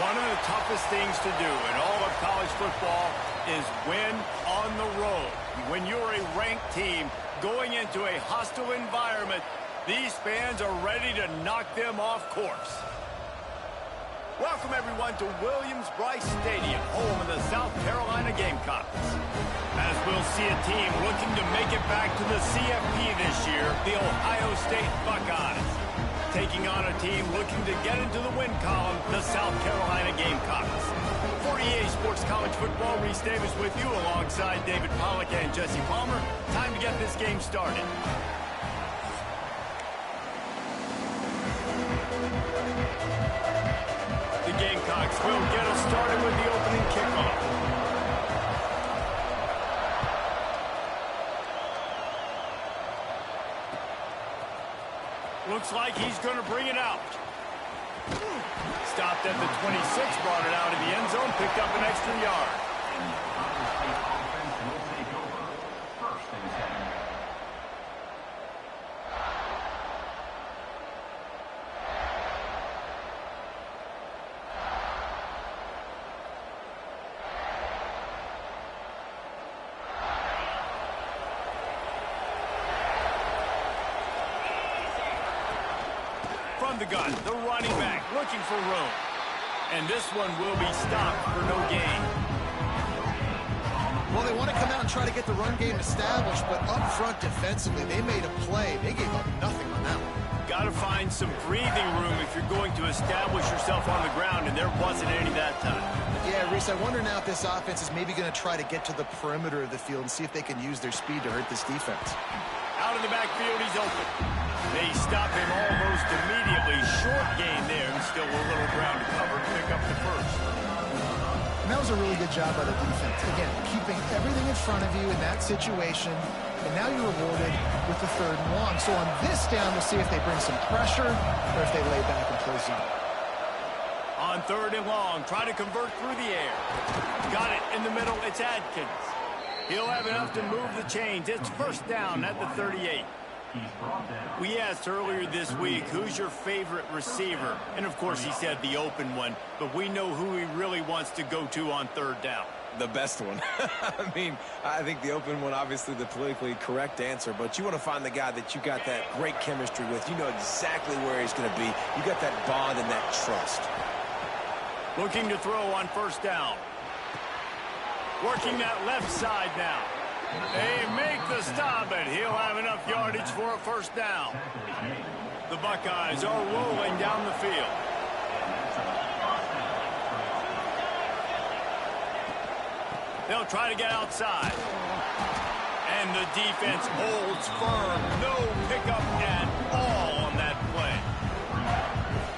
One of the toughest things to do in all of college football is win on the road. When you're a ranked team going into a hostile environment, these fans are ready to knock them off course. Welcome, everyone, to Williams-Brice Stadium, home of the South Carolina Gamecocks. As we'll see a team looking to make it back to the CFP this year, the Ohio State Buckeyes. Taking on a team looking to get into the win column, the South Carolina Gamecocks. For EA Sports College Football, Reese Davis with you alongside David Pollack and Jesse Palmer. Time to get this game started. The Gamecocks will get us started with the opening kickoff. Looks like he's going to bring it out. Stopped at the 26, brought it out of the end zone, picked up an extra yard. From the gun, the running back looking for room. And this one will be stopped for no gain. Well, they want to come out and try to get the run game established, but up front defensively, they made a play. They gave up nothing on that one. Got to find some breathing room if you're going to establish yourself on the ground, and there wasn't any that time. Yeah, Reese, I wonder now if this offense is maybe going to try to get to the perimeter of the field and see if they can use their speed to hurt this defense. Out of the backfield, he's open. They stop him almost immediately. Short gain there, and still a little ground to cover to pick up the first. And that was a really good job by the defense. Again, keeping everything in front of you in that situation, and now you're rewarded with the 3rd and long. So on this down, we'll see if they bring some pressure or if they lay back and play zone. On 3rd and long, try to convert through the air. Got it in the middle, it's Adkins. He'll have enough to move the chains. It's first down at the 38. We asked earlier this week, who's your favorite receiver? And, of course, he said the open one, but we know who he really wants to go to on 3rd down. The best one. I mean, I think the open one, obviously the politically correct answer, but you want to find the guy that you got that great chemistry with. You know exactly where he's going to be. You got that bond and that trust. Looking to throw on 1st down. Working that left side now. They make the stop, and he'll have enough yardage for a 1st down. The Buckeyes are rolling down the field. They'll try to get outside. And the defense holds firm. No pickup at all on that play.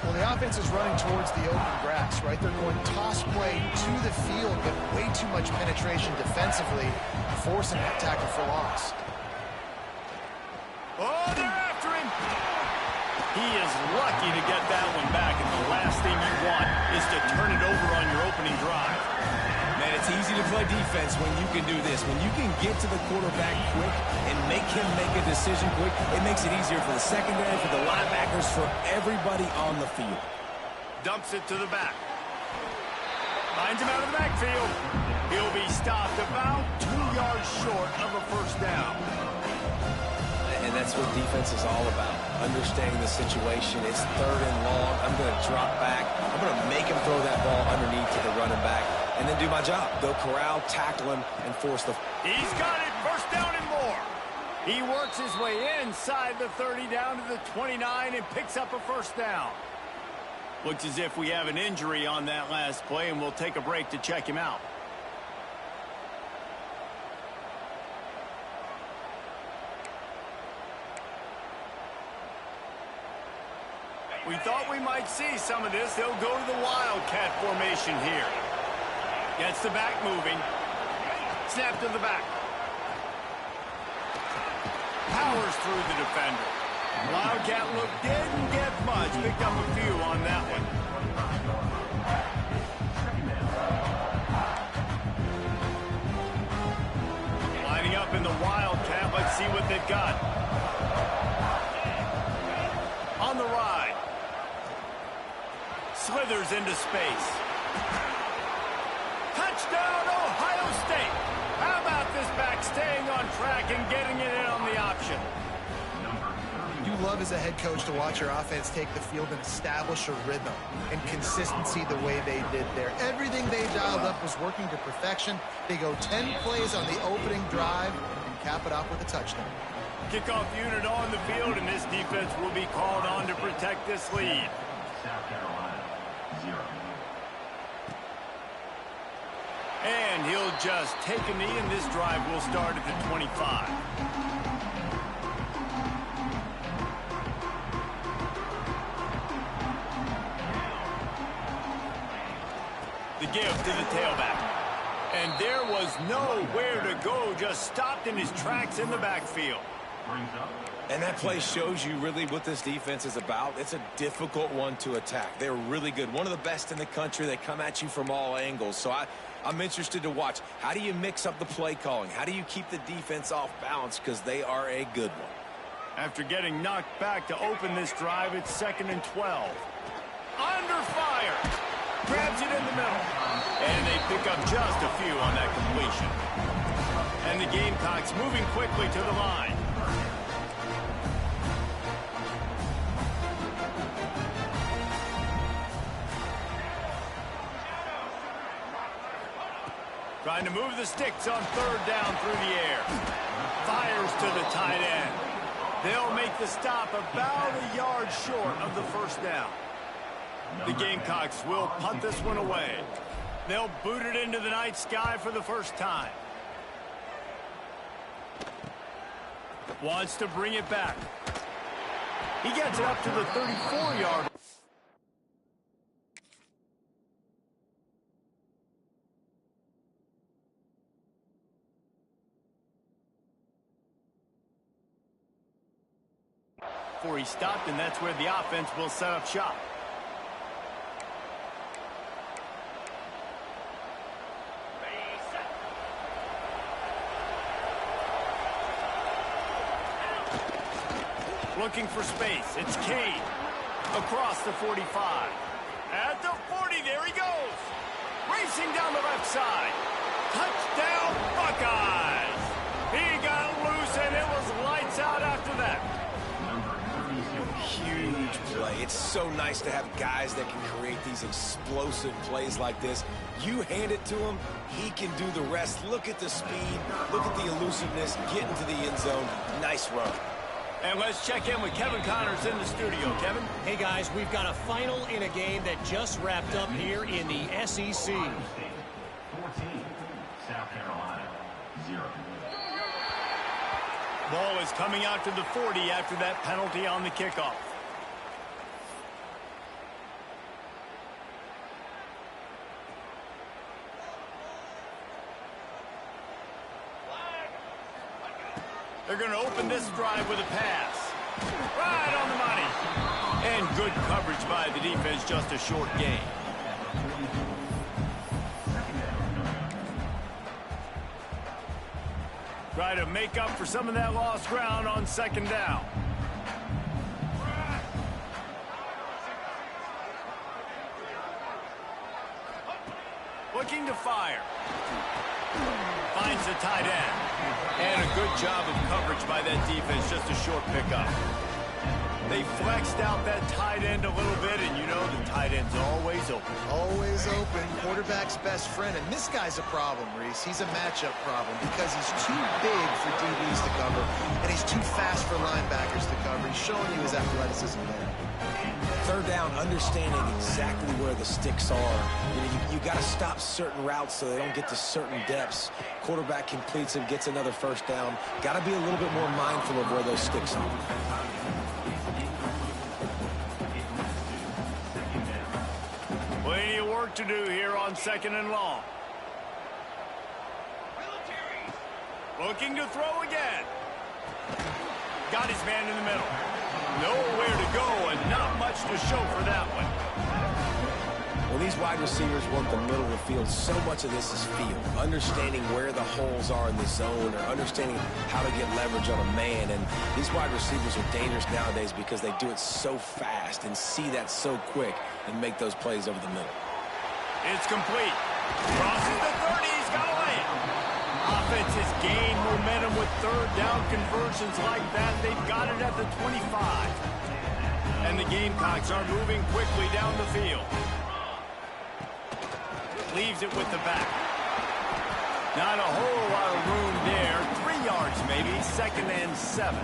Well, the offense is running towards the open grass, right? They're going toss play to the field, but way too much penetration defensively, forcing that tackle for loss. Oh, they're after him. He is lucky to get that one back, and the last thing you want is to turn it over on your opening drive. Man, it's easy to play defense when you can do this. When you can get to the quarterback quick and make him make a decision quick, it makes it easier for the secondary, for the linebackers, for everybody on the field. Dumps it to the back. Finds him out of the backfield. He'll be stopped about 2 yards short of a 1st down. And that's what defense is all about, understanding the situation. It's 3rd and long. I'm going to drop back. I'm going to make him throw that ball underneath to the running back and then do my job. Go corral, tackle him, and force the... He's got it. 1st down and more. He works his way inside the 30 down to the 29 and picks up a 1st down. Looks as if we have an injury on that last play, and we'll take a break to check him out. We thought we might see some of this. They'll go to the Wildcat formation here. Gets the back moving. Snap to the back. Powers through the defender. Wildcat look didn't get much. Picked up a few on that one. Lining up in the Wildcat. Let's see what they've got. On the ride. Slithers into space. Touchdown, Ohio State. How about this back staying on track and getting it in on the option? You love as a head coach to watch your offense take the field and establish a rhythm and consistency the way they did there. Everything they dialed up was working to perfection. They go 10 plays on the opening drive and cap it off with a touchdown. Kickoff unit on the field, and this defense will be called on to protect this lead. South Carolina, 0. And he'll just take a knee, and this drive will start at the 25. The give to the tailback. And there was nowhere to go, just stopped in his tracks in the backfield. And that play shows you really what this defense is about. It's a difficult one to attack. They're really good. One of the best in the country. They come at you from all angles. So I'm interested to watch. How do you mix up the play calling? How do you keep the defense off balance? Because they are a good one. After getting knocked back to open this drive, it's 2nd and 12. Under fire. Grabs it in the middle. And they pick up just a few on that completion. And the Gamecocks moving quickly to the line. Trying to move the sticks on 3rd down through the air. Fires to the tight end. They'll make the stop about a yard short of the 1st down. The Gamecocks will punt this one away. They'll boot it into the night sky for the first time. Wants to bring it back. He gets it up to the 34-yard. Before he stopped, and that's where the offense will set up shop. Looking for space. It's Cade. Across the 45. At the 40, there he goes. Racing down the left side. Touchdown, Buckeyes. He got loose, and it was lights out after that. Huge play. It's so nice to have guys that can create these explosive plays like this. You hand it to him, he can do the rest. Look at the speed. Look at the elusiveness. Get into the end zone. Nice run. And let's check in with Kevin Connors in the studio. Kevin? Hey, guys, we've got a final in a game that just wrapped up here in the SEC. 14, South Carolina, 0. Ball is coming out to the 40 after that penalty on the kickoff. They're going to open this drive with a pass. Right on the money. And good coverage by the defense, just a short gain. Try to make up for some of that lost ground on 2nd down. Looking to fire. Finds the tight end. And a good job of coverage by that defense, just a short pickup. They flexed out that tight end a little bit, and you know the tight end's always open. Always open. Quarterback's best friend. And this guy's a problem, Reese. He's a matchup problem because he's too big for DBs to cover, and he's too fast for linebackers to cover. He's showing you his athleticism there. 3rd down, understanding exactly where the sticks are. You got to stop certain routes so they don't get to certain depths. Quarterback completes and gets another 1st down. Got to be a little bit more mindful of where those sticks are. Plenty of work to do here on 2nd and long. Looking to throw again. Got his man in the middle. Nowhere to go and not much to show for that one. Well, these wide receivers work the middle of the field. So much of this is feel. Understanding where the holes are in the zone or understanding how to get leverage on a man. And these wide receivers are dangerous nowadays because they do it so fast and see that so quick and make those plays over the middle. It's complete. Crosses the 30. He's got to lay it. Offense has gained momentum with third down conversions like that. They've got it at the 25. And the Gamecocks are moving quickly down the field. Leaves it with the back. Not a whole lot of room there. 3 yards maybe. 2nd and 7.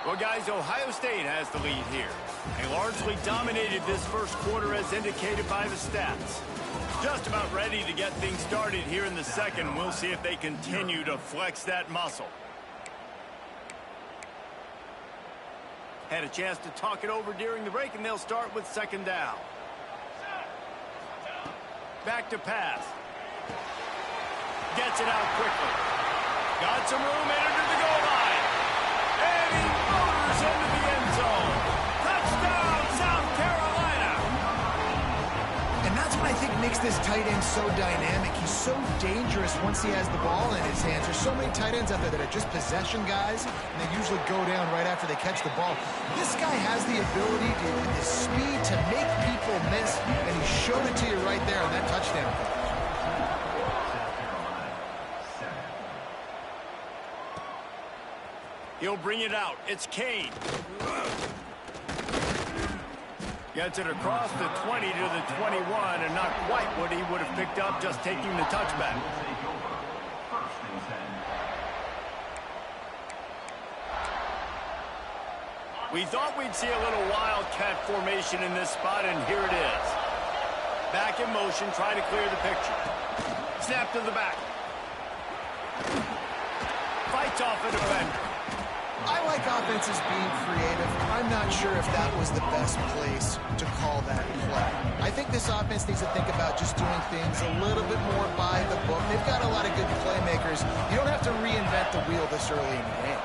Well, guys, Ohio State has the lead here. They largely dominated this first quarter as indicated by the stats. Just about ready to get things started here in the second. We'll see if they continue to flex that muscle. Had a chance to talk it over during the break, and they'll start with 2nd down. Back to pass. Gets it out quickly. Got some room, entered the goal line. And he motors into the end zone. Touchdown, South Carolina. And that's what I think makes this tight end so dynamic. He's so dangerous once he has the ball in his hands. There's so many tight ends out there that are just possession guys, and they usually go down right after they catch the ball. This guy has the ability, the speed to make people miss, and he showed it to you right there on that touchdown catch. He'll bring it out. It's Kane. Gets it across the 20 to the 21, and not quite what he would have picked up just taking the touchback. We thought we'd see a little wildcat formation in this spot, and here it is. Back in motion, try to clear the picture. Snap to the back. Fights off a defender. I like offenses being creative. I'm not sure if that was the best place to call that play. I think this offense needs to think about just doing things a little bit more by the book. They've got a lot of good playmakers. You don't have to reinvent the wheel this early in the game.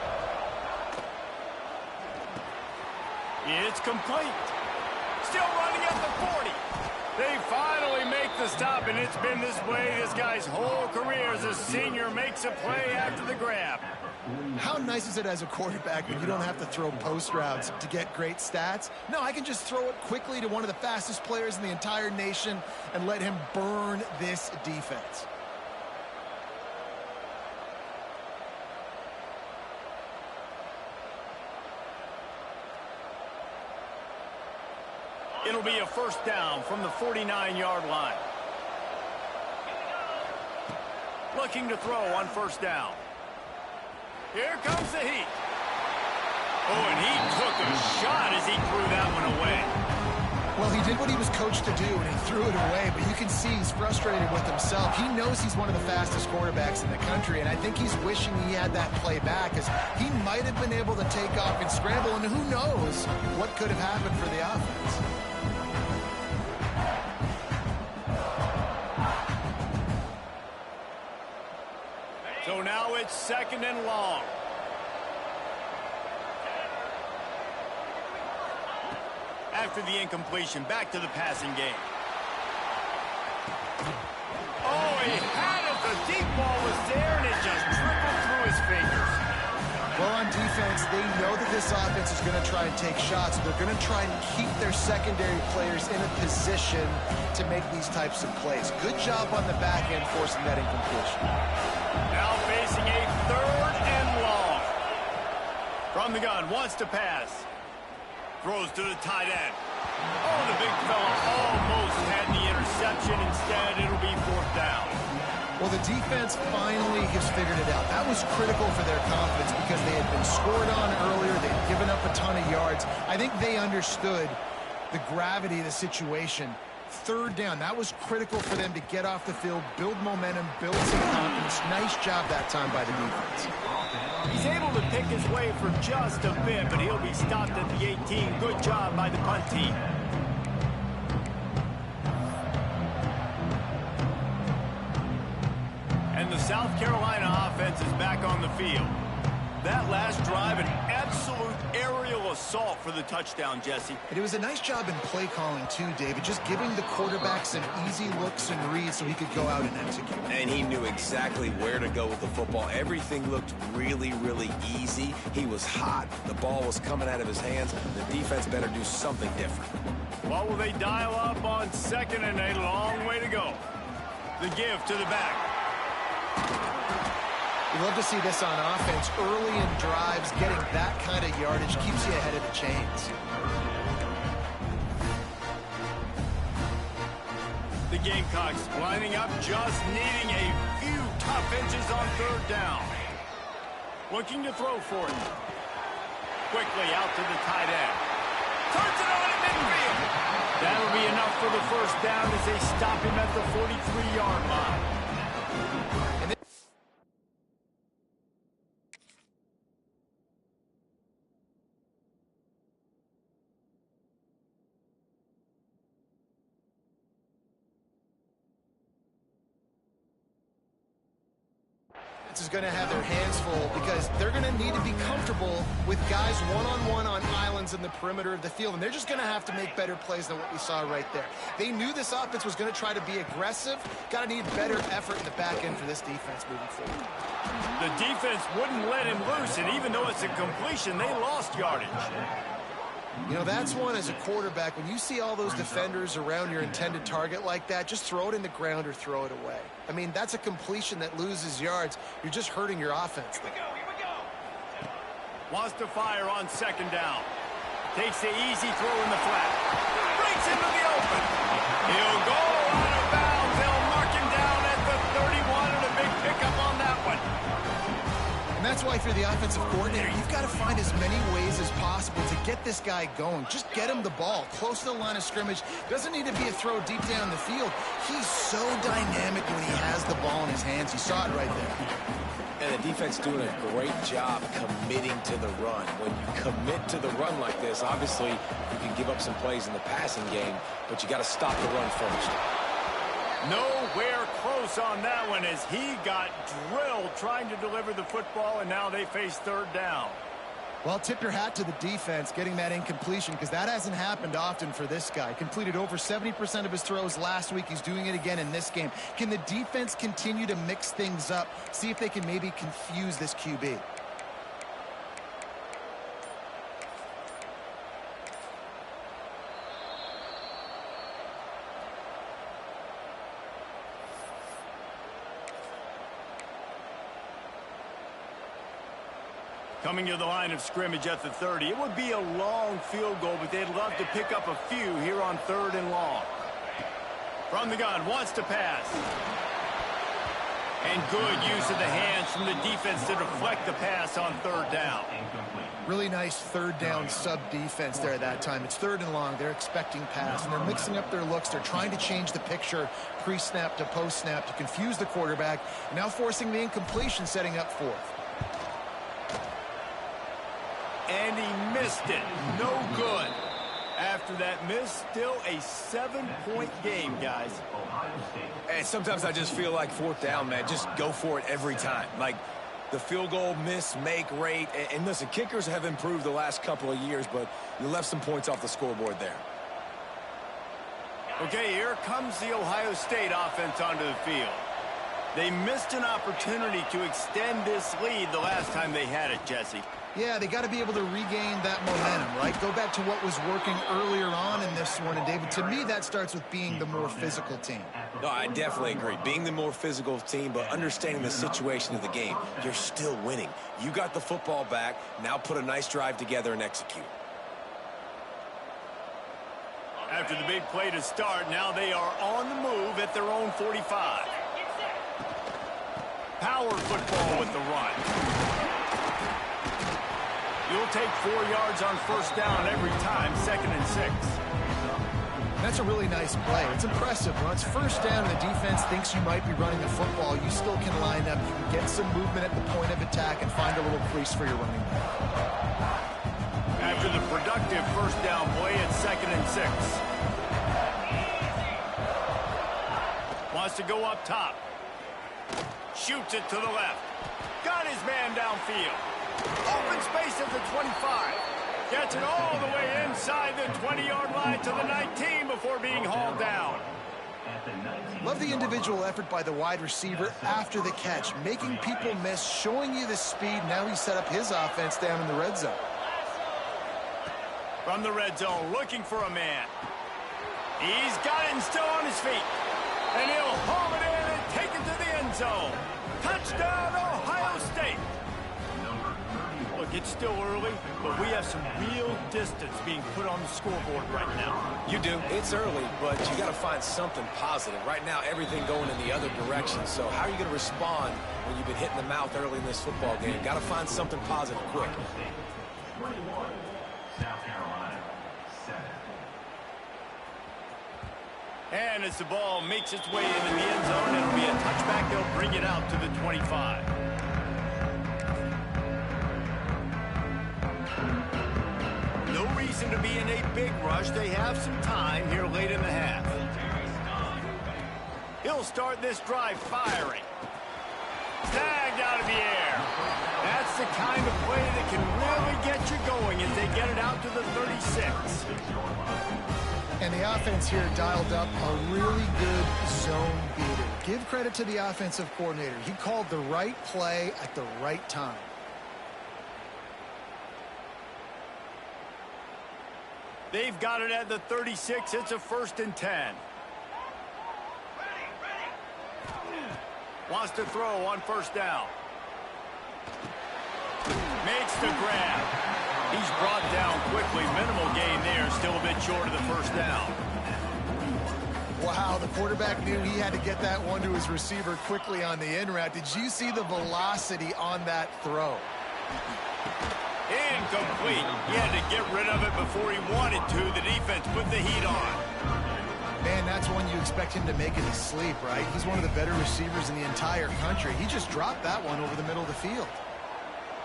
It's complete. Still running at the 40. They finally make the stop, and it's been this way this guy's whole career as a senior makes a play after the grab. How nice is it as a quarterback when you don't have to throw post routes to get great stats? No, I can just throw it quickly to one of the fastest players in the entire nation and let him burn this defense. It'll be a 1st down from the 49-yard line. Looking to throw on 1st down. Here comes the heat. Oh, and he took a shot as he threw that one away. Well, he did what he was coached to do, and he threw it away, but you can see he's frustrated with himself. He knows he's one of the fastest quarterbacks in the country, and I think he's wishing he had that play back, as he might have been able to take off and scramble, and who knows what could have happened for the offense. So now it's 2nd and long. After the incompletion, back to the passing game. Oh, he had it. The deep ball was there, and it just trickled through his fingers. Well, on defense, they know that this offense is going to try and take shots. They're going to try and keep their secondary players in a position to make these types of plays. Good job on the back end forcing that incompletion. Now facing a 3rd and long. From the gun, wants to pass. Throws to the tight end. Oh, the big fella almost had the interception. Instead, it'll be 4th down. Well, the defense finally has figured it out. That was critical for their confidence because they had been scored on earlier. They had given up a ton of yards. I think they understood the gravity of the situation. 3rd down, that was critical for them to get off the field, build momentum, build some confidence. Nice job that time by the defense. He's able to pick his way for just a bit, but he'll be stopped at the 18. Good job by the punt team. And the South Carolina offense is back on the field. That last drive, an absolute aerial assault for the touchdown, Jesse. And it was a nice job in play calling too, David, just giving the quarterback some easy looks and reads so he could go out and execute. And he knew exactly where to go with the football. Everything looked really, really easy. He was hot. The ball was coming out of his hands. The defense better do something different. What will they dial up on second and a long way to go? The give to the back. You love to see this on offense. Early in drives, getting that kind of yardage keeps you ahead of the chains. The Gamecocks lining up, just needing a few tough inches on third down. Looking to throw for it. Quickly out to the tight end. Turns it on in midfield. That'll be enough for the first down as they stop him at the 43-yard line. Is going to have their hands full because they're going to need to be comfortable with guys one-on-one on islands in the perimeter of the field, and they're just going to have to make better plays than what we saw right there. They knew this offense was going to try to be aggressive. Got to need better effort in the back end for this defense moving forward. The defense wouldn't let him loose, and even though it's a completion, they lost yardage. You know, that's one as a quarterback. When you see all those defenders around your intended target like that, just throw it in the ground or throw it away. I mean, that's a completion that loses yards. You're just hurting your offense. Here we go. Wants to fire on second down. Takes the easy throw in the flat. Breaks into the open. He'll go out of bounds. They'll mark him down at the 31, and a big pickup on that one. And that's why if you're the offensive coordinator, you've got to find as many ways as possible to get this guy going. Just get him the ball close to the line of scrimmage. Doesn't need to be a throw deep down the field. He's so dynamic when he has the ball in his hands. You saw it right there. And the defense doing a great job committing to the run. When you commit to the run like this, obviously you can give up some plays in the passing game, but you got to stop the run first. Nowhere close on that one as he got drilled trying to deliver the football, and now they face third down. Well, tip your hat to the defense getting that incompletion because that hasn't happened often for this guy. Completed over 70% of his throws last week. He's doing it again in this game. Can the defense continue to mix things up, see if they can maybe confuse this QB? Coming to the line of scrimmage at the 30. It would be a long field goal, but they'd love to pick up a few here on third and long. From the gun, wants to pass. And good use of the hands from the defense to deflect the pass on third down. Really nice third down sub-defense there at that time. It's third and long. They're expecting pass, and they're mixing up their looks. They're trying to change the picture pre-snap to post-snap to confuse the quarterback, now forcing the incompletion, setting up fourth. And he missed it. No good. After that miss, still a 7-point game, guys. And sometimes I just feel like fourth down, man, just go for it every time. Like the field goal miss, make rate. And listen, kickers have improved the last couple of years, but you left some points off the scoreboard there. Okay, here comes the Ohio State offense onto the field. They missed an opportunity to extend this lead the last time they had it, Jesse. Yeah, they got to be able to regain that momentum, right? Go back to what was working earlier on in this one. And, David, to me, that starts with being the more physical team. No, I definitely agree. Being the more physical team, but understanding the situation of the game. You're still winning. You got the football back. Now put a nice drive together and execute. After the big play to start, now they are on the move at their own 45. Power football with the run. You'll take 4 yards on first down every time, 2nd and 6. That's a really nice play. It's impressive. When it's first down and the defense thinks you might be running the football, you still can line up. You can get some movement at the point of attack and find a little crease for your running back. After the productive first down play, it's 2nd and 6. Wants to go up top. Shoots it to the left. Got his man downfield. Open space at the 25. Gets it all the way inside the 20-yard line to the 19 before being hauled down. Love the individual effort by the wide receiver after the catch, making people miss, showing you the speed. Now he set up his offense down in the red zone. From the red zone, looking for a man. He's got it and still on his feet. And he'll haul it in and take it to the end zone. Touchdown, Ohio State. Look, it's still early, but we have some real distance being put on the scoreboard right now. You do. It's early, but you got to find something positive. Right now, everything going in the other direction. So how are you going to respond when you've been hit in the mouth early in this football game? Got to find something positive quick. 21, South Carolina, 7. And as the ball makes its way into the end zone, it'll be a touchback. They'll bring it out to the 25. No reason to be in a big rush. They have some time here late in the half. He'll start this drive firing. Tagged out of the air. That's the kind of play that can really get you going as they get it out to the 36. And the offense here dialed up a really good zone beater. Give credit to the offensive coordinator. He called the right play at the right time. They've got it at the 36. It's a 1st and 10. Wants to throw on 1st down. Makes the grab. He's brought down quickly. Minimal gain there. Still a bit short of the 1st down. Wow, the quarterback knew he had to get that one to his receiver quickly on the in route. Did you see the velocity on that throw? Incomplete. He had to get rid of it before he wanted to. The defense put the heat on. Man, that's one you expect him to make in his sleep, right? He's one of the better receivers in the entire country. He just dropped that one over the middle of the field.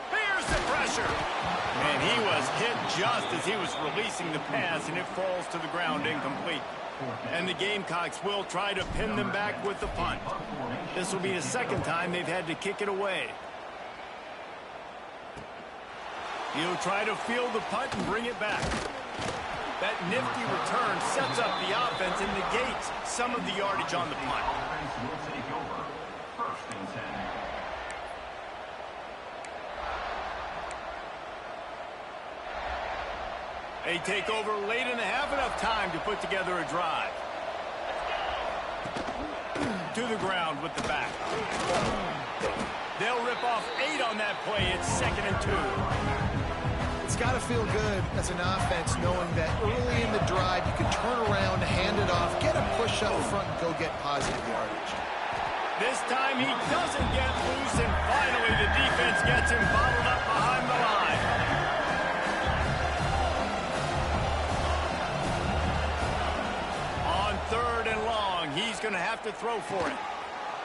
Here's the pressure. And he was hit just as he was releasing the pass, and it falls to the ground incomplete. And the Gamecocks will try to pin them back with the punt. This will be the 2nd time they've had to kick it away. He'll try to field the punt and bring it back. That nifty return sets up the offense and negates some of the yardage on the punt. Offense will take over. 1st and 10. They take over late in the half, enough time to put together a drive. To the ground with the back. They'll rip off 8 on that play. It's 2nd and 2. It's got to feel good as an offense knowing that early in the drive you can turn around, hand it off, get a push up front, and go get positive yardage. This time he doesn't get loose, and finally the defense gets him bottled up behind the line. On 3rd and long, he's going to have to throw for it.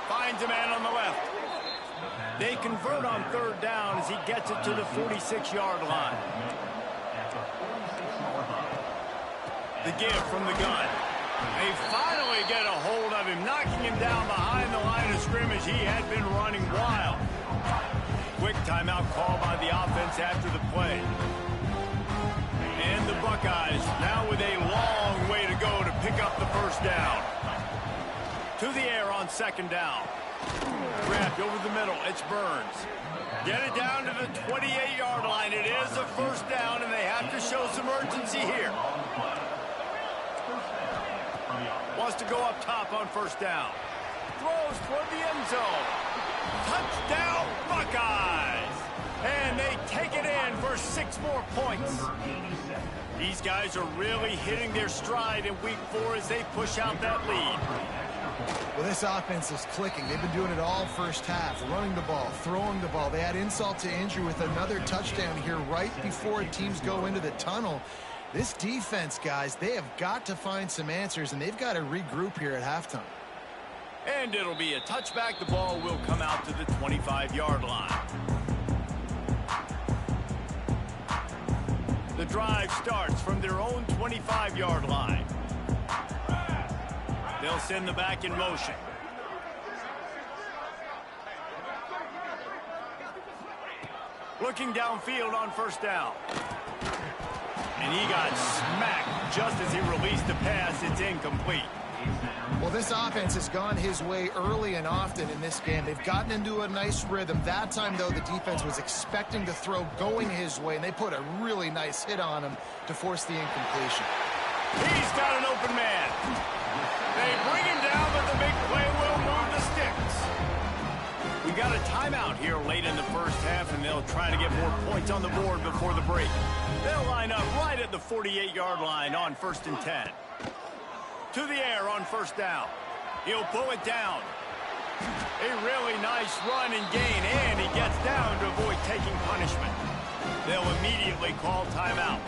Finds a man on the left. They convert on 3rd down as he gets it to the 46-yard line. The give from the gun. They finally get a hold of him, knocking him down behind the line of scrimmage. He had been running wild. Quick timeout call by the offense after the play. And the Buckeyes now with a long way to go to pick up the 1st down. To the air on 2nd down. Grabbed over the middle. It's Burns. Get it down to the 28-yard line. It is a 1st down, and they have to show some urgency here. Wants to go up top on 1st down. Throws toward the end zone. Touchdown, Buckeyes! And they take it in for 6 more points. These guys are really hitting their stride in week 4 as they push out that lead. Well, this offense is clicking. They've been doing it all 1st half, running the ball, throwing the ball. They had insult to injury with another touchdown here right before teams go into the tunnel. This defense, guys, they have got to find some answers, and they've got to regroup here at halftime. And it'll be a touchback. The ball will come out to the 25-yard line. The drive starts from their own 25-yard line. They'll send the back in motion. Looking downfield on 1st down. And he got smacked just as he released the pass. It's incomplete. Well, this offense has gone his way early and often in this game. They've gotten into a nice rhythm. That time, though, the defense was expecting the throw going his way, and they put a really nice hit on him to force the incompletion. He's got an open man. They bring him down, but the big play will move the sticks. We got a timeout here late in the first half, and they'll try to get more points on the board before the break. They'll line up right at the 48-yard line on 1st and 10. To the air on 1st down. He'll pull it down. A really nice run and gain, and he gets down to avoid taking punishment. They'll immediately call timeout.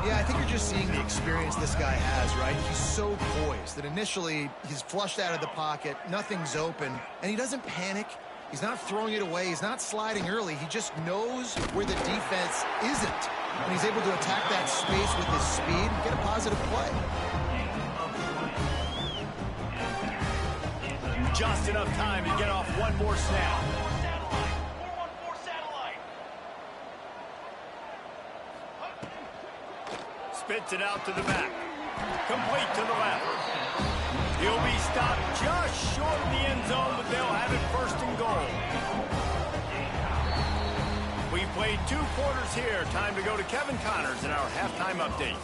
Yeah, I think you're just seeing the experience this guy has, right? He's so poised that initially he's flushed out of the pocket, nothing's open, and he doesn't panic. He's not throwing it away. He's not sliding early. He just knows where the defense isn't, and he's able to attack that space with his speed and get a positive play. Just enough time to get off one more snap. Spits it out to the back. Complete to the left. He'll be stopped just short of the end zone, but they'll have it 1st and goal. We played 2 quarters here. Time to go to Kevin Connors in our halftime update.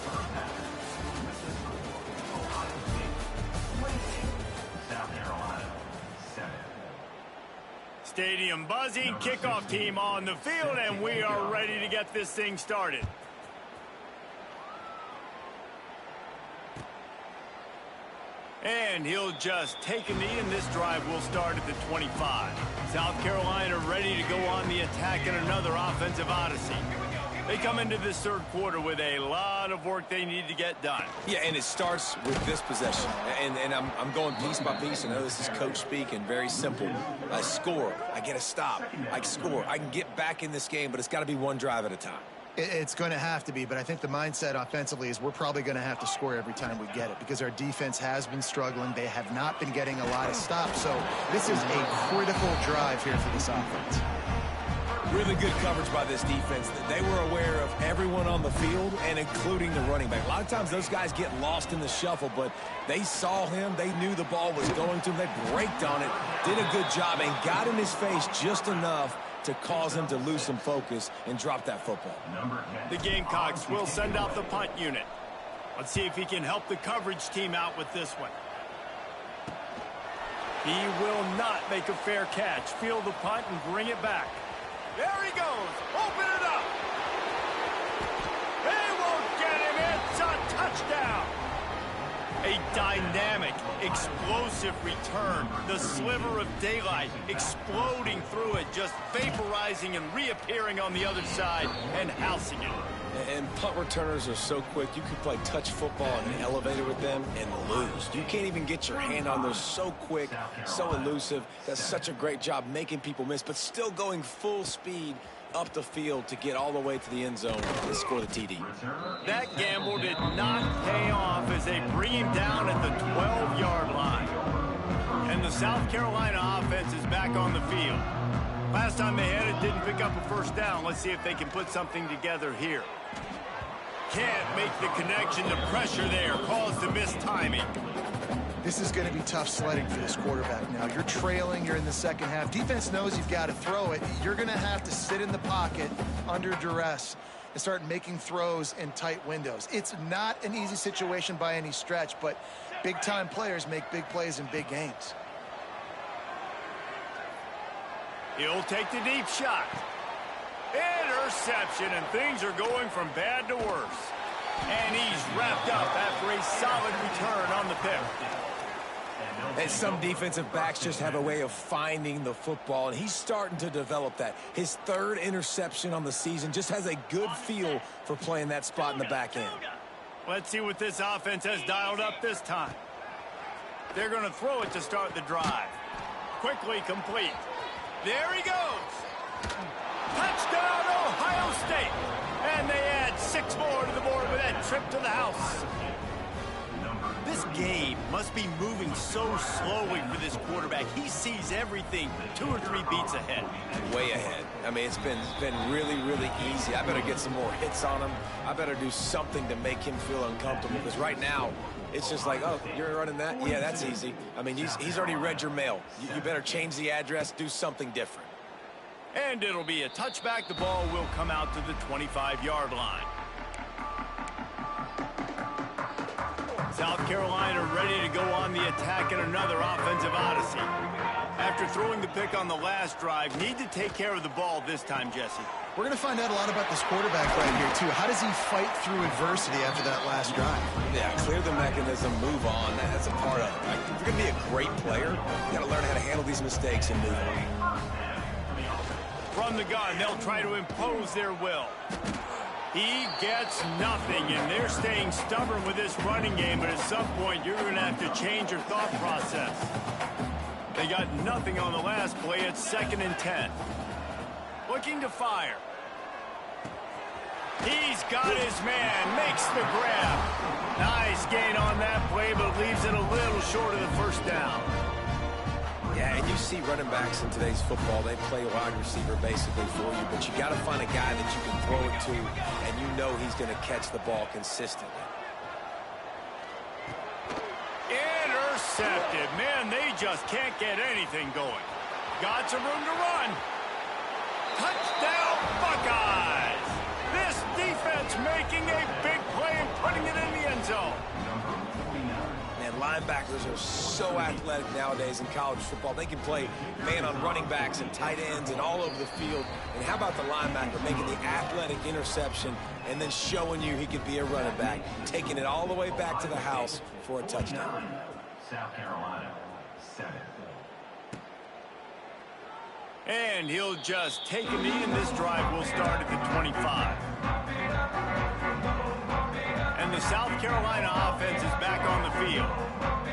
Stadium buzzing, kickoff team on the field, and we are ready to get this thing started. And he'll just take a knee, and this drive will start at the 25. South Carolina ready to go on the attack in another offensive odyssey. They come into this 3rd quarter with a lot of work they need to get done. Yeah, and it starts with this possession. And I'm going piece by piece. I know this is coach speak and very simple. I score. I get a stop. I score. I can get back in this game, but it's got to be one drive at a time. It's going to have to be, but I think the mindset offensively is we're probably going to have to score every time we get it because our defense has been struggling. They have not been getting a lot of stops, so this is a critical drive here for this offense. Really good coverage by this defense. They were aware of everyone on the field and including the running back. A lot of times those guys get lost in the shuffle, but they saw him. They knew the ball was going to him. They braked on it, did a good job, and got in his face just enough to cause him to lose some focus and drop that football. The Gamecocks will send out the punt unit. Let's see if he can help the coverage team out with this one. He will not make a fair catch. Field the punt and bring it back. There he goes. Open it up. They won't get him. It's a touchdown. A dynamic, explosive return. The sliver of daylight exploding through it, just vaporizing and reappearing on the other side and housing it. And punt returners are so quick. You can play touch football in an elevator with them and lose. You can't even get your hand on those. So quick, so elusive. Does such a great job making people miss, but still going full speed up the field to get all the way to the end zone and score the TD. That gamble did not pay off as they bring him down at the 12-yard line. And the South Carolina offense is back on the field. Last time they had it, didn't pick up a 1st down. Let's see if they can put something together here. Can't make the connection. The pressure there caused the missed timing. This is going to be tough sledding for this quarterback now. You're trailing. You're in the 2nd half. Defense knows you've got to throw it. You're going to have to sit in the pocket under duress and start making throws in tight windows. It's not an easy situation by any stretch, but big-time players make big plays in big games. He'll take the deep shot. Interception, and things are going from bad to worse. And he's wrapped up after a solid return on the pick. And some defensive backs just have a way of finding the football, and he's starting to develop that. His 3rd interception on the season, just has a good feel for playing that spot in the back end. Let's see what this offense has dialed up this time. They're going to throw it to start the drive. Quickly complete. There he goes. Touchdown, Ohio State. And they add 6 more to the board with that trip to the house. This game must be moving so slowly for this quarterback. He sees everything 2 or 3 beats ahead. Way ahead. I mean, it's been really, really easy. I better get some more hits on him. I better do something to make him feel uncomfortable, because right now, it's just like, oh, you're running that? Yeah, that's easy. I mean, he's already read your mail. You better change the address, do something different. And it'll be a touchback. The ball will come out to the 25-yard line. South Carolina ready to go on the attack in another offensive odyssey. After throwing the pick on the last drive, need to take care of the ball this time, Jesse. We're going to find out a lot about this quarterback right here, too. How does he fight through adversity after that last drive? Yeah, clear the mechanism, move on. That's a part of it. Like, if you're going to be a great player, you got to learn how to handle these mistakes and move on. From the gun, they'll try to impose their will. He gets nothing, and they're staying stubborn with this running game, but at some point, you're going to have to change your thought process. They got nothing on the last play. It's 2nd and 10. Looking to fire. He's got his man, makes the grab. Nice gain on that play, but leaves it a little short of the first down. Yeah, and you see running backs in today's football, they play wide receiver basically for you, but you got to find a guy that you can throw it to, and you know he's going to catch the ball consistently. Intercepted. Man, they just can't get anything going. Got some room to run. Touchdown, Buckeyes! This defense making a big play and putting it in the end zone. Man, linebackers are so athletic nowadays in college football. They can play man on running backs and tight ends and all over the field. And how about the linebacker making the athletic interception and then showing you he could be a running back, taking it all the way back to the house for a touchdown. South Carolina, 7. And he'll just take a knee, and this drive will start at the 25. And the South Carolina offense is back on the field.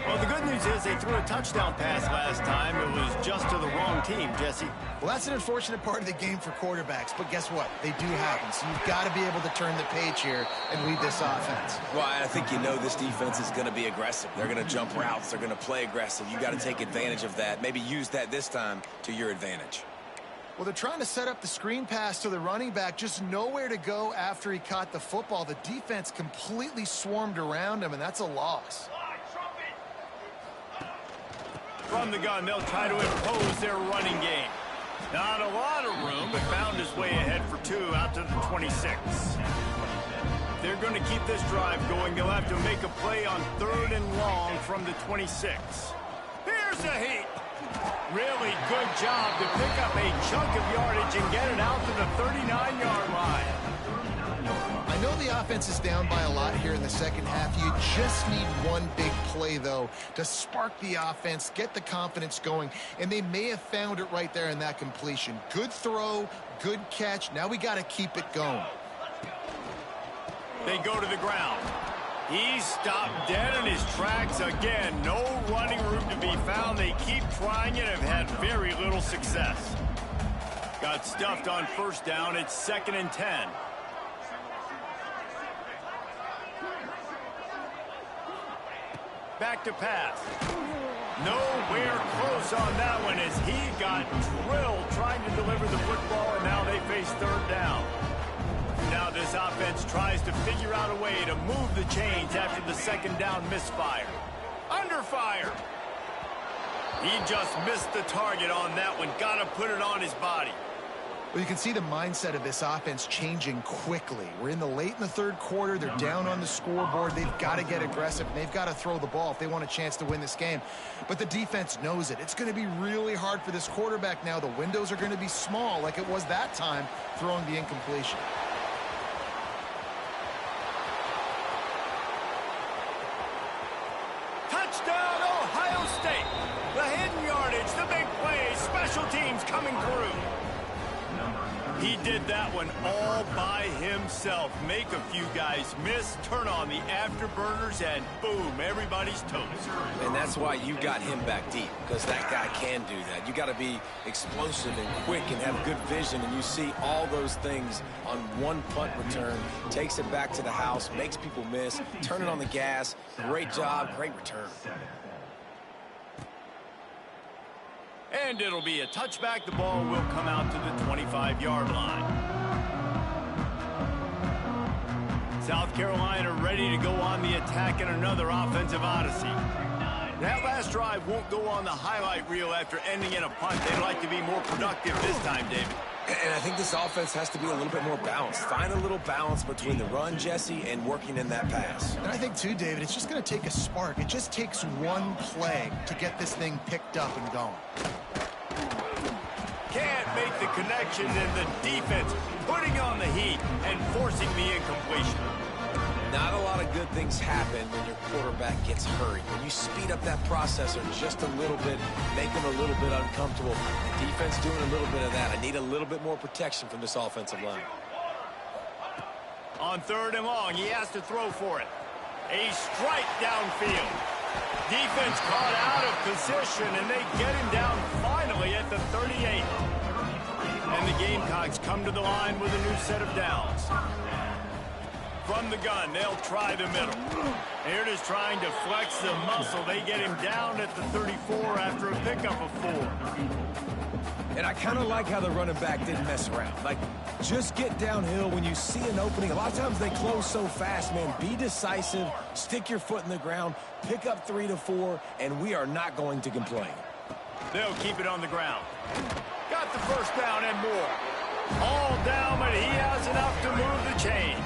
Well, the good news is they threw a touchdown pass last time. It was just to the wrong team, Jesse. Well, that's an unfortunate part of the game for quarterbacks, but guess what? They do happen, so you've got to be able to turn the page here and lead this offense. Well, I think you know this defense is going to be aggressive. They're going to jump routes. They're going to play aggressive. You got to take advantage of that. Maybe use that this time to your advantage. Well, they're trying to set up the screen pass to the running back, just nowhere to go after he caught the football. The defense completely swarmed around him, and that's a loss. From the gun, they'll try to impose their running game. Not a lot of room, but found his way ahead for 2 out to the 26. They're going to keep this drive going. They'll have to make a play on 3rd and long from the 26. Here's a heat. Really good job to pick up a chunk of yardage and get it out to the 39-yard line. I know the offense is down by a lot here in the second half. You just need one big play, though, to spark the offense, get the confidence going, and they may have found it right there in that completion. Good throw, good catch. Now we got to keep it going. They go to the ground. He's stopped dead in his tracks again. No running room to be found. They keep trying it and have had very little success. Got stuffed on 1st down. It's 2nd and 10. Back to pass. Nowhere close on that one as he got drilled trying to deliver the football, and now they face 3rd down. Now this offense tries to figure out a way to move the chains after the 2nd down misfire. Under fire. He just missed the target on that one. Got to put it on his body. Well, you can see the mindset of this offense changing quickly. We're in the 3rd quarter. They're down on the scoreboard. They've got to get aggressive, and they've got to throw the ball if they want a chance to win this game. But the defense knows it. It's going to be really hard for this quarterback now. The windows are going to be small like it was that time throwing the incompletion. Touchdown, Ohio State. The hidden yardage, the big plays, special teams coming through. He did that one all by himself. Make a few guys miss, turn on the afterburners, and boom, everybody's toast. And that's why you got him back deep, because that guy can do that. You got to be explosive and quick and have good vision, and you see all those things on one punt return. Takes it back to the house, makes people miss, turn it on the gas. Great job, great return. And it'll be a touchback. The ball will come out to the 25-yard line. South Carolina ready to go on the attack in another offensive odyssey. That last drive won't go on the highlight reel after ending in a punt. They'd like to be more productive this time, David. And I think this offense has to be a little bit more balanced. Find a little balance between the run, Jesse, and working in that pass. And I think, too, David, it's just going to take a spark. It just takes one play to get this thing picked up and going. Can't make the connection, and the defense putting on the heat and forcing the incompletion. Not a lot of good things happen when your quarterback gets hurried. When you speed up that processor just a little bit, make him a little bit uncomfortable. The defense doing a little bit of that. I need a little bit more protection from this offensive line. On 3rd and long, he has to throw for it. A strike downfield. Defense caught out of position, and they get him down finally at the 38. And the Gamecocks come to the line with a new set of downs. From the gun, they'll try the middle. They're just trying to flex the muscle. They get him down at the 34 after a pickup of 4. And I kind of like how the running back didn't mess around. Like, just get downhill when you see an opening. A lot of times they close so fast, man. Be decisive, stick your foot in the ground, pick up 3 to 4, and we are not going to complain. They'll keep it on the ground. Got the first down and more. All down, but he has enough to move the chains.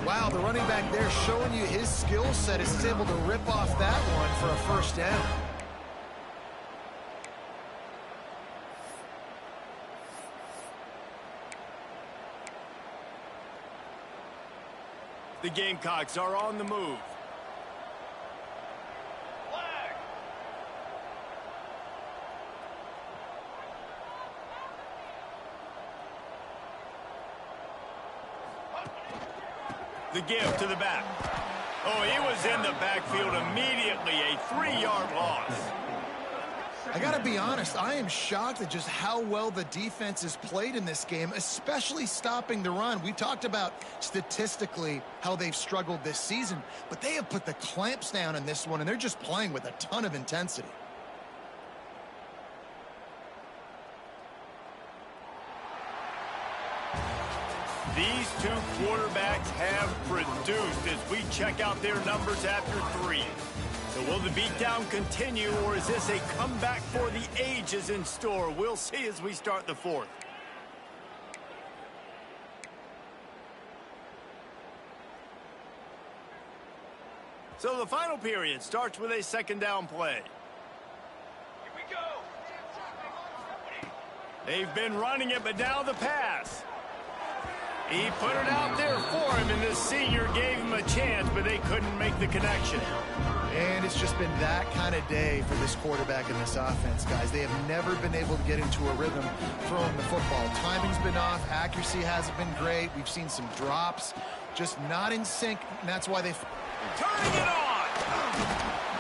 Wow, the running back there showing you his skill set is able to rip off that one for a first down. The Gamecocks are on the move. The give to the back. Oh, he was in the backfield immediately. A 3-yard loss. I got to be honest, I am shocked at just how well the defense has played in this game, especially stopping the run. We talked about statistically how they've struggled this season, but they have put the clamps down in this one, and they're just playing with a ton of intensity. These two quarterbacks have produced as we check out their numbers after 3. So will the beatdown continue, or is this a comeback for the ages in store? We'll see as we start the 4th. So the final period starts with a 2nd down play. Here we go. They've been running it, but now the pass. He put it out there for him, and the senior gave him a chance, but they couldn't make the connection. And it's just been that kind of day for this quarterback and this offense, guys. They have never been able to get into a rhythm throwing the football. Timing's been off. Accuracy hasn't been great. We've seen some drops. Just not in sync, and that's why they... Turning it on!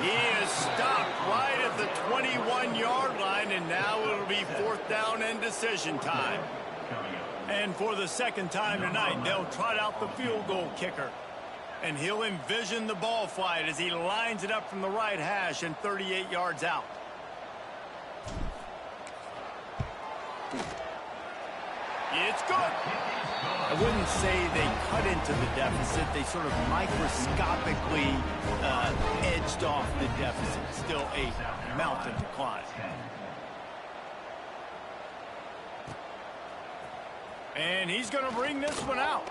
He is stopped right at the 21-yard line, and now it'll be 4th down and decision time. And for the 2nd time tonight, they'll trot out the field goal kicker. And he'll envision the ball flight as he lines it up from the right hash and 38 yards out. It's good. I wouldn't say they cut into the deficit. They sort of microscopically edged off the deficit. Still a mountain to climb. And he's going to bring this one out.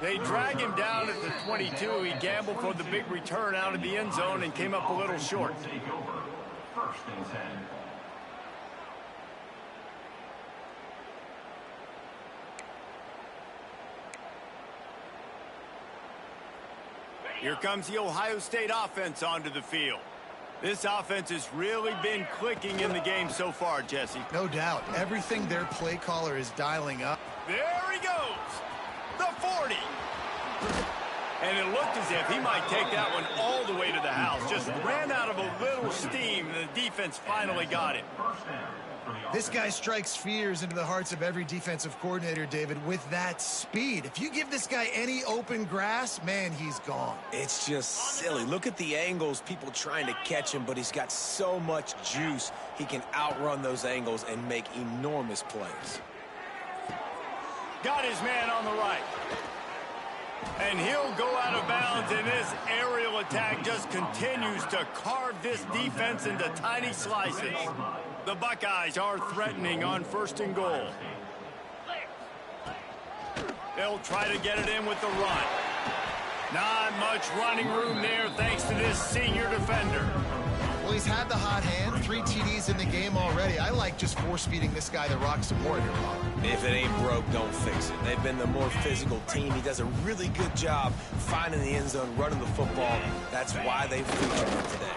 They drag him down at the 22. He gambled for the big return out of the end zone and came up a little short. Here comes the Ohio State offense onto the field. This offense has really been clicking in the game so far, Jesse. No doubt. Everything their play caller is dialing up. There he goes. The 40. And it looked as if he might take that one all the way to the house. Just ran out of a little steam, and the defense finally got him. This guy strikes fears into the hearts of every defensive coordinator, David, with that speed. If you give this guy any open grass, man, he's gone. It's just silly. Look at the angles, people trying to catch him, but he's got so much juice. He can outrun those angles and make enormous plays. Got his man on the right. And he'll go out of bounds, and this aerial attack just continues to carve this defense into tiny slices. The Buckeyes are threatening on 1st and goal. They'll try to get it in with the run. Not much running room there thanks to this senior defender. Well, he's had the hot hand, 3 TDs in the game already. I like just force-feeding this guy the rock some more here, Bob. If it ain't broke, don't fix it. They've been the more physical team. He does a really good job finding the end zone, running the football. That's why they featured him today.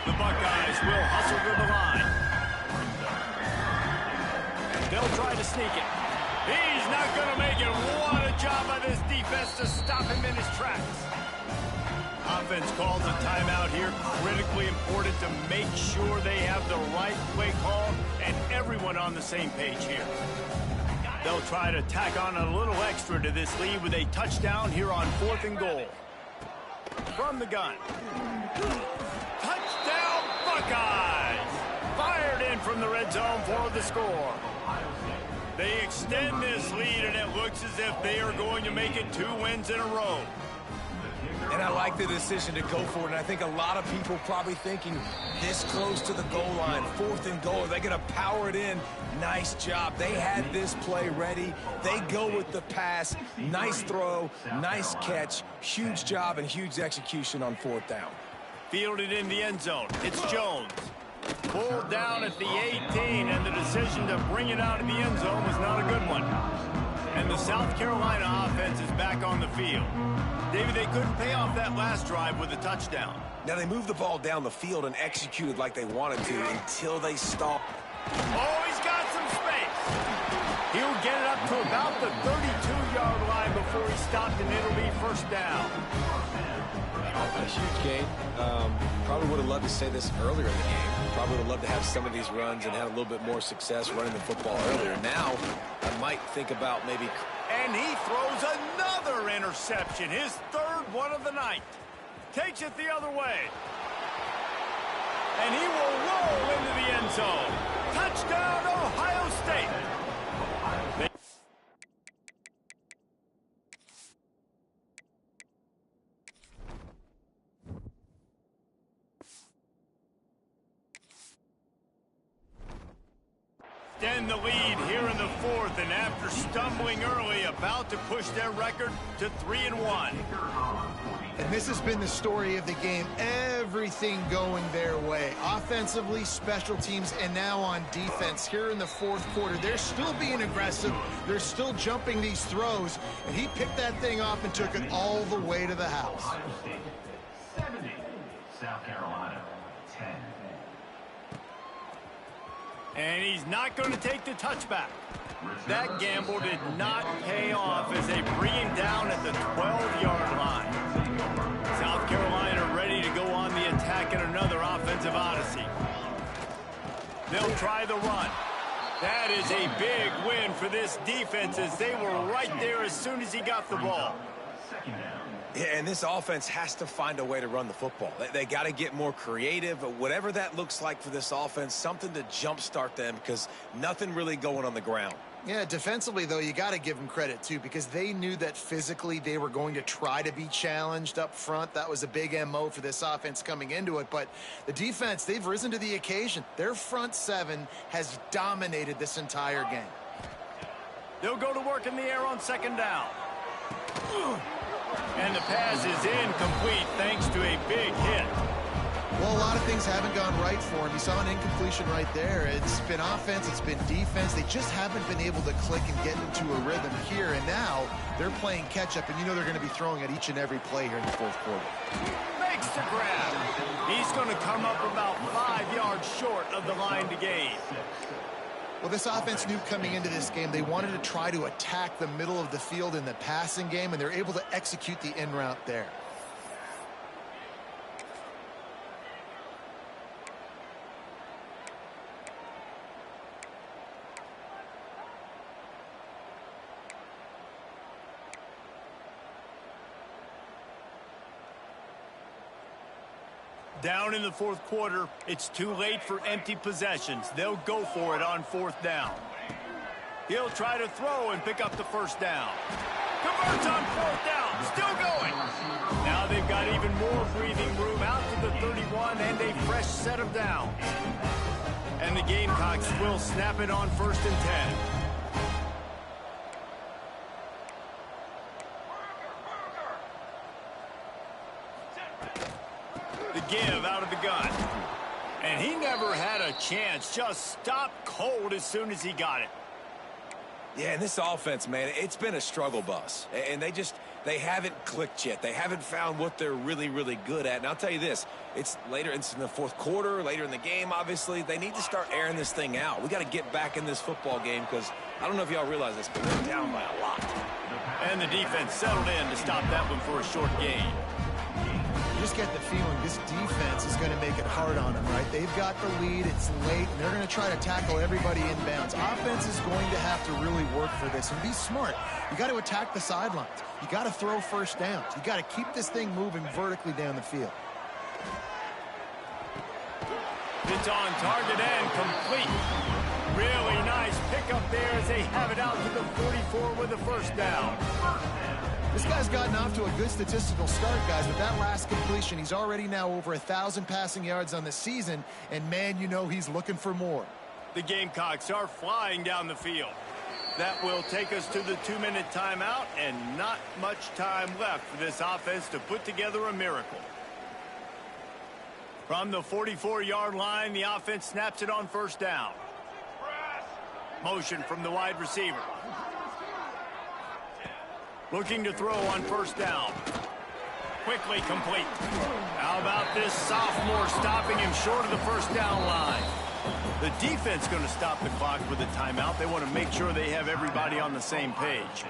The Buckeyes will hustle to the line. They'll try to sneak it. He's not going to make it. What a job by this defense to stop him in his tracks. Offense calls a timeout here. Critically important to make sure they have the right play call and everyone on the same page here. They'll try to tack on a little extra to this lead with a touchdown here on 4th and goal. From the gun. Touchdown Buckeyes! Fired in from the red zone for the score. They extend this lead, and it looks as if they are going to make it 2 wins in a row. And I like the decision to go for it, and I think a lot of people probably thinking this close to the goal line, 4th and goal, are they going to power it in? Nice job. They had this play ready. They go with the pass. Nice throw, nice catch, huge job and huge execution on 4th down. Fielded in the end zone. It's Jones. Pulled down at the 18, and the decision to bring it out of the end zone was not a good one. And the South Carolina offense is back on the field. David, they couldn't pay off that last drive with a touchdown. Now they moved the ball down the field and executed like they wanted to until they stopped. Oh, he's got some space. He'll get it up to about the 32-yard line before he stopped, and it'll be 1st down. A huge gain. Probably would have loved to say this earlier in the game. Probably would have loved to have some of these runs and had a little bit more success running the football earlier. Now, I might think about maybe... And he throws another interception, his 3rd one of the night. Takes it the other way. And he will roll into the end zone. Touchdown, Ohio State. Extend the lead here in the 4th, and after stumbling early, about to push their record to 3-1. And this has been the story of the game. Everything going their way. Offensively, special teams, and now on defense. Here in the 4th quarter, they're still being aggressive. They're still jumping these throws. And he picked that thing off and took it all the way to the house. 70, South Carolina, 10. And he's not going to take the touchback. That gamble did not pay off as they bring him down at the 12-yard line. South Carolina ready to go on the attack in another offensive odyssey. They'll try the run. That is a big win for this defense as they were right there as soon as he got the ball. Yeah, and this offense has to find a way to run the football. They got to get more creative, whatever that looks like for this offense, something to jumpstart them because nothing really going on the ground. Yeah, defensively, though, you got to give them credit, too, because they knew that physically they were going to try to be challenged up front. That was a big MO for this offense coming into it. But the defense, they've risen to the occasion. Their front 7 has dominated this entire game. They'll go to work in the air on 2nd down. And the pass is incomplete thanks to a big hit. Well, a lot of things haven't gone right for him. You saw an incompletion right there. It's been offense, it's been defense. They just haven't been able to click and get into a rhythm here. And now they're playing catch-up, and you know they're going to be throwing at each and every play here in the 4th quarter. Makes the grab. He's going to come up about 5 yards short of the line to gain. Well, this offense knew coming into this game they wanted to try to attack the middle of the field in the passing game, and they're able to execute the in route there. Down in the fourth quarter, it's too late for empty possessions. They'll go for it on fourth down. He'll try to throw and pick up the first down. Converts on fourth down, still going. Now they've got even more breathing room out to the 31 and a fresh set of downs. And the Gamecocks will snap it on 1st and 10. The give out of the gun. And he never had a chance. Just stopped cold as soon as he got it. Yeah, and this offense, man, it's been a struggle bus. And they haven't clicked yet. They haven't found what they're really, really good at. And I'll tell you this, it's in the fourth quarter, later in the game, obviously. They need to start airing this thing out. We got to get back in this football game because I don't know if y'all realize this, but they're down by a lot. And the defense settled in to stop that one for a short gain. You just get the feeling this defense is going to make it hard on them, right? They've got the lead, it's late, and they're going to try to tackle everybody inbounds. Offense is going to have to really work for this and be smart. You got to attack the sidelines. You got to throw first downs. You got to keep this thing moving vertically down the field. It's on target and complete. Really nice pickup there as they have it out to the 44 with a first down. This guy's gotten off to a good statistical start, guys. With that last completion, he's already now over 1,000 passing yards on the season, and man, you know he's looking for more. The Gamecocks are flying down the field. That will take us to the 2-minute timeout, and not much time left for this offense to put together a miracle. From the 44-yard line, the offense snaps it on first down. Motion from the wide receiver. Looking to throw on first down. Quickly complete. How about this sophomore stopping him short of the first down line? The defense going to stop the clock with a timeout. They want to make sure they have everybody on the same page.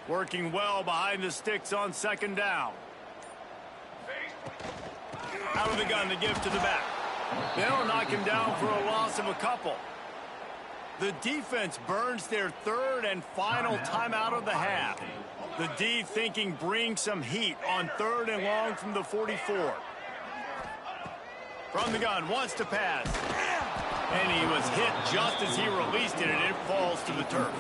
Working well behind the sticks on second down. Out of the gun to give to the back. They'll knock him down for a loss of a couple. The defense burns their third and final timeout of the half. The D thinking bring some heat on 3rd and long from the 44. From the gun, wants to pass. And he was hit just as he released it, and it falls to the turf.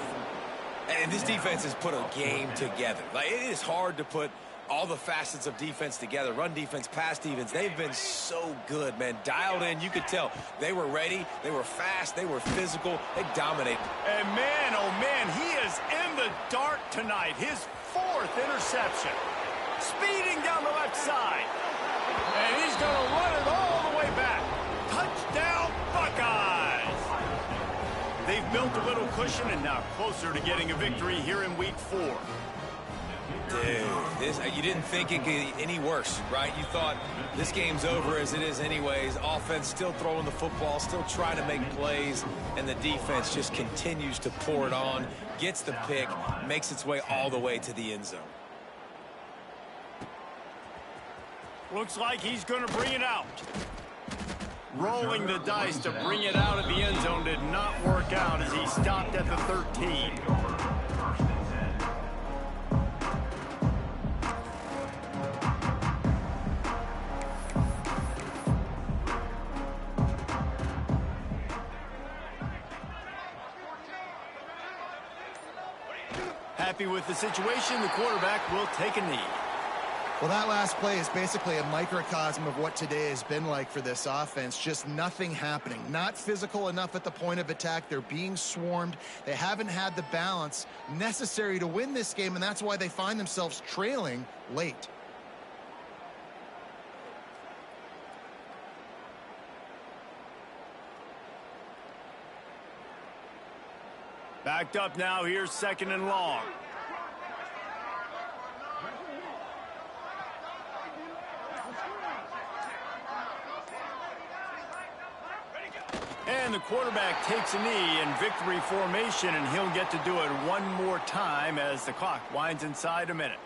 And this defense has put a game together. Like, it is hard to put all the facets of defense together. Run defense, pass defense. They've been so good, man. Dialed in. You could tell they were ready. They were fast. They were physical. They dominated. And man, oh man, he is in the dark tonight. His 4th interception. Speeding down the left side. And he's going to run it all the way back. Touchdown, Buckeyes. They've built a little cushion and now closer to getting a victory here in week 4. Dude, you didn't think it could get any worse, right? You thought this game's over as it is anyways. Offense still throwing the football, still trying to make plays, and the defense just continues to pour it on, gets the pick, makes its way all the way to the end zone. Looks like he's going to bring it out. Rolling the dice to bring it out of the end zone did not work out as he stopped at the 13. Happy with the situation, the quarterback will take a knee. Well, that last play is basically a microcosm of what today has been like for this offense. Just nothing happening. Not physical enough at the point of attack. They're being swarmed. They haven't had the balance necessary to win this game, and that's why they find themselves trailing late. Backed up now. Here's 2nd and long. And the quarterback takes a knee in victory formation, and he'll get to do it one more time as the clock winds inside a minute.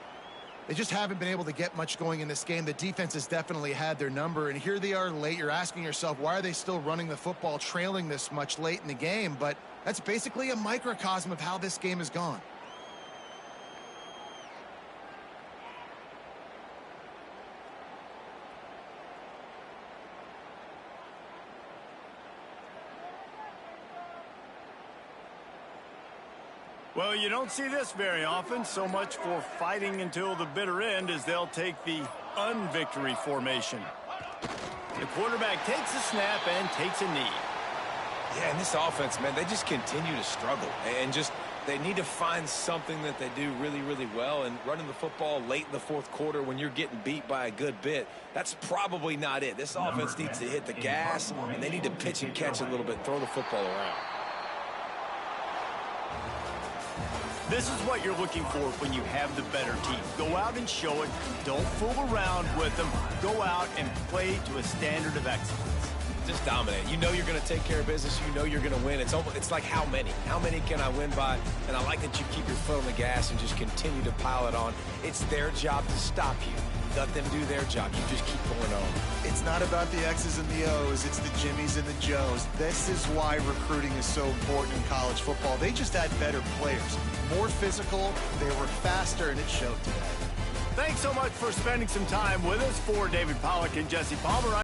They just haven't been able to get much going in this game. The defense has definitely had their number, and here they are late. You're asking yourself, why are they still running the football, trailing this much late in the game? But that's basically a microcosm of how this game has gone. Well, you don't see this very often. So much for fighting until the bitter end as they'll take the unvictory formation. The quarterback takes a snap and takes a knee. Yeah, and this offense, man, they just continue to struggle. And they need to find something that they do really, really well. And running the football late in the 4th quarter when you're getting beat by a good bit, that's probably not it. This offense needs to hit the gas, and they need to pitch and catch a little bit, throw the football around. This is what you're looking for when you have the better team. Go out and show it. Don't fool around with them. Go out and play to a standard of excellence. Just dominate. You know you're going to take care of business. You know you're going to win. It's like how many? How many can I win by? And I like that you keep your foot on the gas and just continue to pile it on. It's their job to stop you. Let them do their job. You just keep going on. It's not about the X's and the O's. It's the Jimmies and the Joes. This is why recruiting is so important in college football. They just had better players, more physical, they were faster, and it showed today. Thanks so much for spending some time with us. For David Pollack and Jesse Palmer,